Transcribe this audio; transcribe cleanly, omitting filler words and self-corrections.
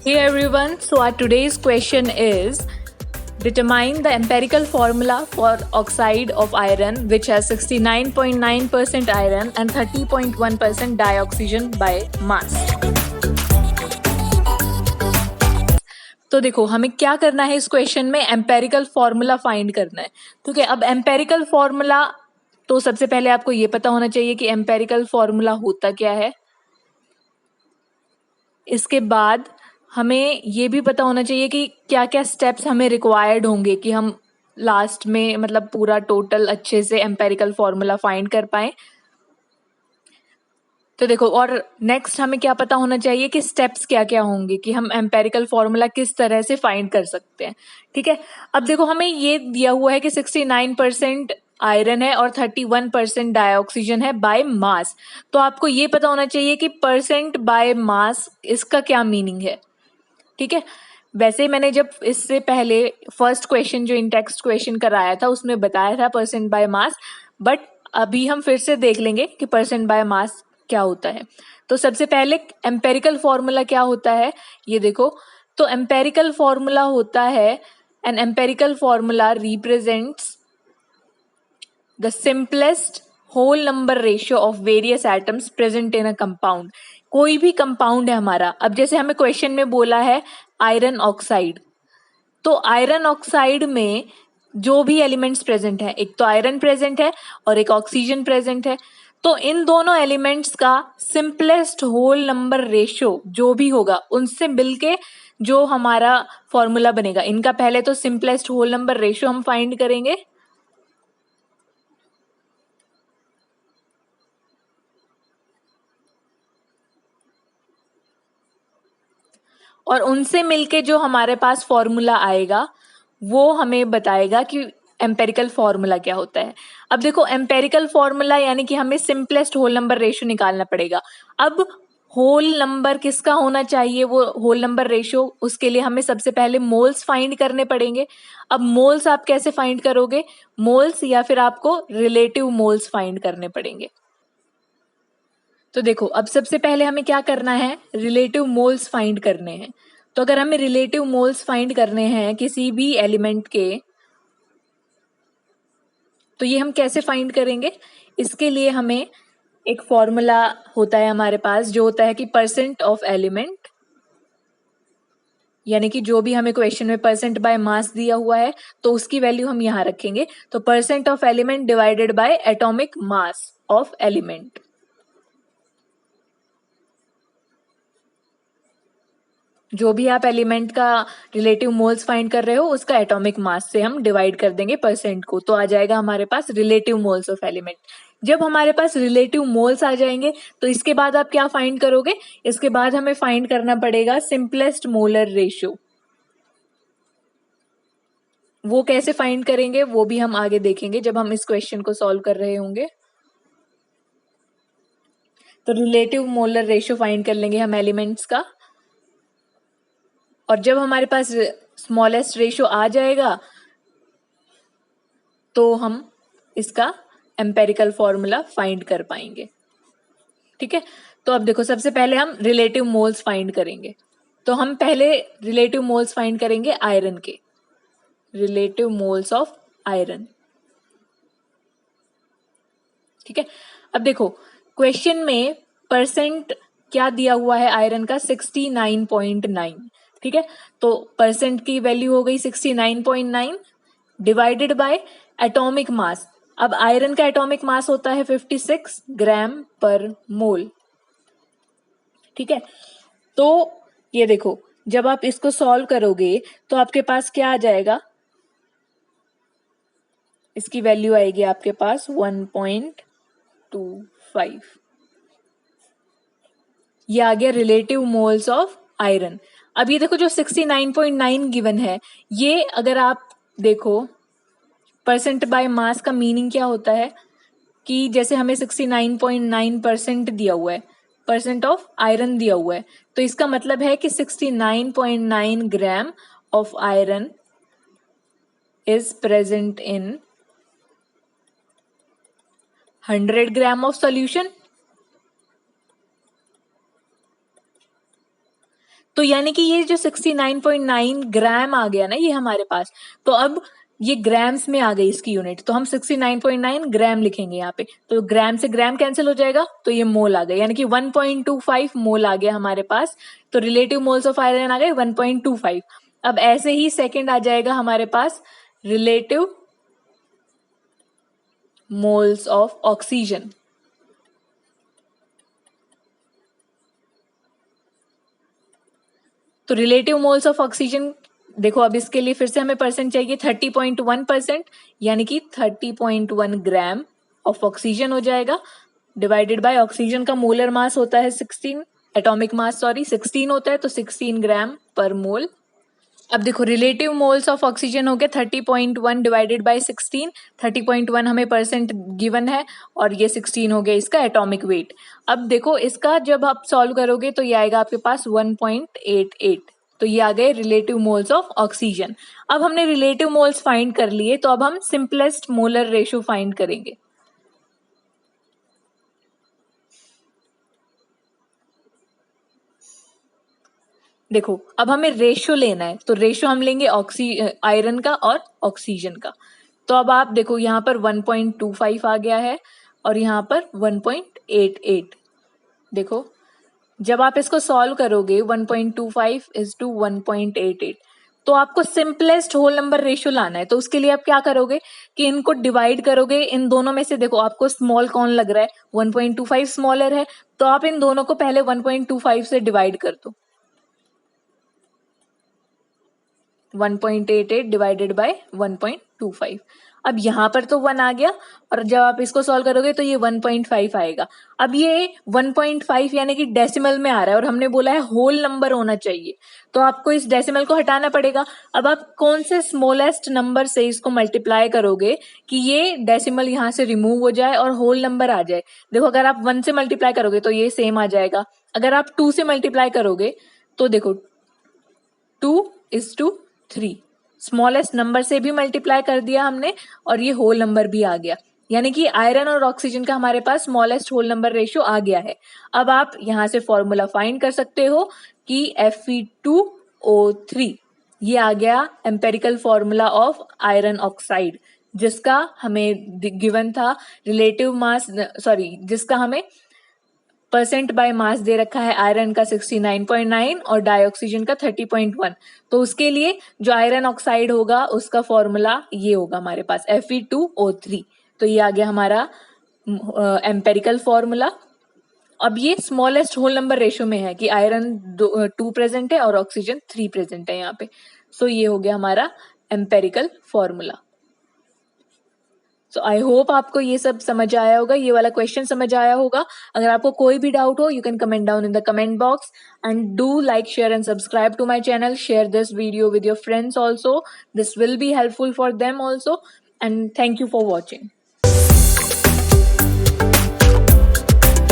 Hey everyone, so our today's question is determine the empirical formula for oxide of iron which has 69.9% iron and 30.1% dioxygen by mass. तो देखो हमें क्या करना है इस question में एम्पेरिकल फॉर्मूला फाइंड करना है. ठीक है, अब एम्पेरिकल फॉर्मूला तो सबसे पहले आपको ये पता होना चाहिए कि एम्पेरिकल फॉर्मूला होता क्या है. इसके बाद हमें ये भी पता होना चाहिए कि क्या क्या स्टेप्स हमें रिक्वायर्ड होंगे कि हम लास्ट में मतलब पूरा टोटल अच्छे से एम्पेरिकल फॉर्मूला फाइंड कर पाए. तो देखो, और नेक्स्ट हमें क्या पता होना चाहिए कि स्टेप्स क्या क्या होंगे कि हम एम्पेरिकल फॉर्मूला किस तरह से फाइंड कर सकते हैं. ठीक है, अब देखो हमें ये दिया हुआ है कि 69% आयरन है और 31% डाइऑक्सीजन है बाय मास. तो आपको ये पता होना चाहिए कि परसेंट बाय मास इसका क्या मीनिंग है. ठीक है, वैसे मैंने जब इससे पहले फर्स्ट क्वेश्चन जो इन टेक्स्ट क्वेश्चन कराया था उसमें बताया था परसेंट बाय मास, बट अभी हम फिर से देख लेंगे कि परसेंट बाय मास क्या होता है. तो सबसे पहले एम्पेरिकल फॉर्मूला क्या होता है ये देखो. तो एम्पेरिकल फॉर्मूला होता है an empirical formula represents the simplest whole number ratio of various atoms present in a compound. कोई भी कंपाउंड है हमारा, अब जैसे हमें क्वेश्चन में बोला है आयरन ऑक्साइड, तो आयरन ऑक्साइड में जो भी एलिमेंट्स प्रेजेंट है, एक तो आयरन प्रेजेंट है और एक ऑक्सीजन प्रेजेंट है. तो इन दोनों एलिमेंट्स का सिंपलेस्ट होल नंबर रेशियो जो भी होगा उनसे मिलके जो हमारा फॉर्मूला बनेगा. इनका पहले तो सिंपलेस्ट होल नंबर रेशियो हम फाइंड करेंगे. और उनसे मिलके जो हमारे पास फॉर्मूला आएगा वो हमें बताएगा कि एम्पेरिकल फॉर्मूला क्या होता है. अब देखो एम्पेरिकल फॉर्मूला यानी कि हमें सिंपलेस्ट होल नंबर रेशियो निकालना पड़ेगा. अब होल नंबर किसका होना चाहिए, वो होल नंबर रेशियो, उसके लिए हमें सबसे पहले मोल्स फाइंड करने पड़ेंगे. अब मोल्स आप कैसे फाइंड करोगे, मोल्स या फिर आपको रिलेटिव मोल्स फाइंड करने पड़ेंगे. तो देखो अब सबसे पहले हमें क्या करना है, रिलेटिव मोल्स फाइंड करने हैं. तो अगर हमें रिलेटिव मोल्स फाइंड करने हैं किसी भी एलिमेंट के, तो ये हम कैसे फाइंड करेंगे. इसके लिए हमें एक फॉर्मूला होता है हमारे पास जो होता है कि परसेंट ऑफ एलिमेंट, यानी कि जो भी हमें क्वेश्चन में परसेंट बाय मास दिया हुआ है तो उसकी वैल्यू हम यहाँ रखेंगे. तो percent of element divided by atomic mass of element. जो भी आप एलिमेंट का रिलेटिव मोल्स फाइंड कर रहे हो उसका एटॉमिक मास से हम डिवाइड कर देंगे परसेंट को, तो आ जाएगा हमारे पास रिलेटिव मोल्स ऑफ एलिमेंट. जब हमारे पास रिलेटिव मोल्स आ जाएंगे तो इसके बाद आप क्या फाइंड करोगे, इसके बाद हमें फाइंड करना पड़ेगा सिंपलेस्ट मोलर रेशियो. वो कैसे फाइंड करेंगे वो भी हम आगे देखेंगे जब हम इस क्वेश्चन को सॉल्व कर रहे होंगे. तो रिलेटिव मोलर रेशियो फाइंड कर लेंगे हम एलिमेंट्स का, और जब हमारे पास स्मॉलेस्ट रेशियो आ जाएगा तो हम इसका एम्पेरिकल फॉर्मूला फाइंड कर पाएंगे. ठीक है, तो अब देखो सबसे पहले हम रिलेटिव मोल्स फाइंड करेंगे. तो हम पहले रिलेटिव मोल्स फाइंड करेंगे आयरन के, रिलेटिव मोल्स ऑफ आयरन. ठीक है, अब देखो क्वेश्चन में परसेंट क्या दिया हुआ है आयरन का, 69.9. ठीक है, तो परसेंट की वैल्यू हो गई 69.9 डिवाइडेड बाय एटॉमिक मास. अब आयरन का एटॉमिक मास होता है 56 ग्राम पर मोल. ठीक है, तो ये देखो जब आप इसको सॉल्व करोगे तो आपके पास क्या आ जाएगा, इसकी वैल्यू आएगी आपके पास 1.25. ये आ गया रिलेटिव मोल्स ऑफ आयरन. अब ये देखो जो 69.9 गिवन है, ये अगर आप देखो परसेंट बाय मास का मीनिंग क्या होता है कि जैसे हमें 69.9% दिया हुआ है, परसेंट ऑफ आयरन दिया हुआ है, तो इसका मतलब है कि 69.9 gram of iron is present in 100 gram of solution. तो यानी कि ये जो 69.9 ग्राम आ गया ना ये हमारे पास, तो अब ये ग्राम्स में आ गई इसकी यूनिट, तो हम 69.9 ग्राम लिखेंगे यहाँ पे, तो ग्राम से ग्राम कैंसिल हो जाएगा, तो ये मोल आ गया, यानी कि 1.25 मोल आ गया हमारे पास। तो रिलेटिव मोल्स ऑफ आयरन आ गए 1.25। अब ऐसे ही सेकंड आ जाएगा हमारे पास रिलेटिव मोल्स ऑफ ऑक्सीजन। तो रिलेटिव मोल्स ऑफ ऑक्सीजन देखो, अब इसके लिए फिर से हमें परसेंट चाहिए 30.1%, यानी कि 30.1 ग्राम ऑफ ऑक्सीजन हो जाएगा, डिवाइडेड बाय ऑक्सीजन का मोलर मास होता है 16, एटॉमिक मास 16 होता है, तो 16 ग्राम पर मोल। अब देखो रिलेटिव मोल्स ऑफ ऑक्सीजन हो गया 30.1 डिवाइडेड बाय 16, 30.1 हमें परसेंट गिवन है और ये 16 हो गया इसका एटॉमिक वेट। अब देखो इसका जब आप सॉल्व करोगे तो ये आएगा आपके पास 1.88, तो ये आ गए रिलेटिव मोल्स ऑफ ऑक्सीजन। अब हमने रिलेटिव मोल्स फाइंड कर लिए, तो अब हम सिंपलेस्ट मोलर रेशियो फाइंड करेंगे। देखो अब हमें रेशियो लेना है, तो रेशियो हम लेंगे आयरन का और ऑक्सीजन का। तो अब आप देखो यहाँ पर 1.25 आ गया है और यहाँ पर 1.88। देखो जब आप इसको सॉल्व करोगे 1.25 इज टू 1.88, तो आपको सिंपलेस्ट होल नंबर रेशियो लाना है। तो उसके लिए आप क्या करोगे कि इनको डिवाइड करोगे, इन दोनों में से देखो आपको स्मॉल कौन लग रहा है, 1.25 स्मॉलर है, तो आप इन दोनों को पहले 1.25 से डिवाइड कर दो, 1.88 डिवाइडेड बाय 1.25। अब यहाँ पर तो 1 आ गया और जब आप इसको सॉल्व करोगे तो ये 1.5 आएगा। अब ये 1.5 यानी कि डेसिमल में आ रहा है और हमने बोला है होल नंबर होना चाहिए, तो आपको इस डेसिमल को हटाना पड़ेगा। अब आप कौन से स्मॉलेस्ट नंबर से इसको मल्टीप्लाई करोगे कि ये डेसिमल यहाँ से रिमूव हो जाए और होल नंबर आ जाए। देखो अगर आप 1 से मल्टीप्लाई करोगे तो ये सेम आ जाएगा, अगर आप 2 से मल्टीप्लाई करोगे तो देखो 2:3, स्मॉलेस्ट नंबर से भी मल्टीप्लाई कर दिया हमने और ये होल नंबर भी आ गया, यानी कि आयरन और ऑक्सीजन का हमारे पास स्मॉलेस्ट होल नंबर रेशियो आ गया है। अब आप यहां से फॉर्मूला फाइंड कर सकते हो कि Fe2O3 ये आ गया empirical formula of iron oxide, जिसका हमें गिवन था रिलेटिव मास, जिसका हमें परसेंट बाय मास दे रखा है आयरन का 69.9 और डाइऑक्सीजन का 30.1। तो उसके लिए जो आयरन ऑक्साइड होगा उसका फॉर्मूला ये होगा हमारे पास Fe2O3। तो ये आ गया हमारा एम्पेरिकल फॉर्मूला। अब ये स्मॉलेस्ट होल नंबर रेशियो में है कि आयरन 2 प्रेजेंट है और ऑक्सीजन 3 प्रेजेंट है यहाँ पे। सो ये हो गया हमारा empirical formula. So I hope आपको ये सब समझ आया होगा, ये वाला क्वेश्चन समझ आया होगा। अगर आपको कोई भी डाउट हो, you can comment down in the comment box and do like, share and subscribe to my channel. Share this video with your friends also. This will be helpful for them also. And thank you for watching.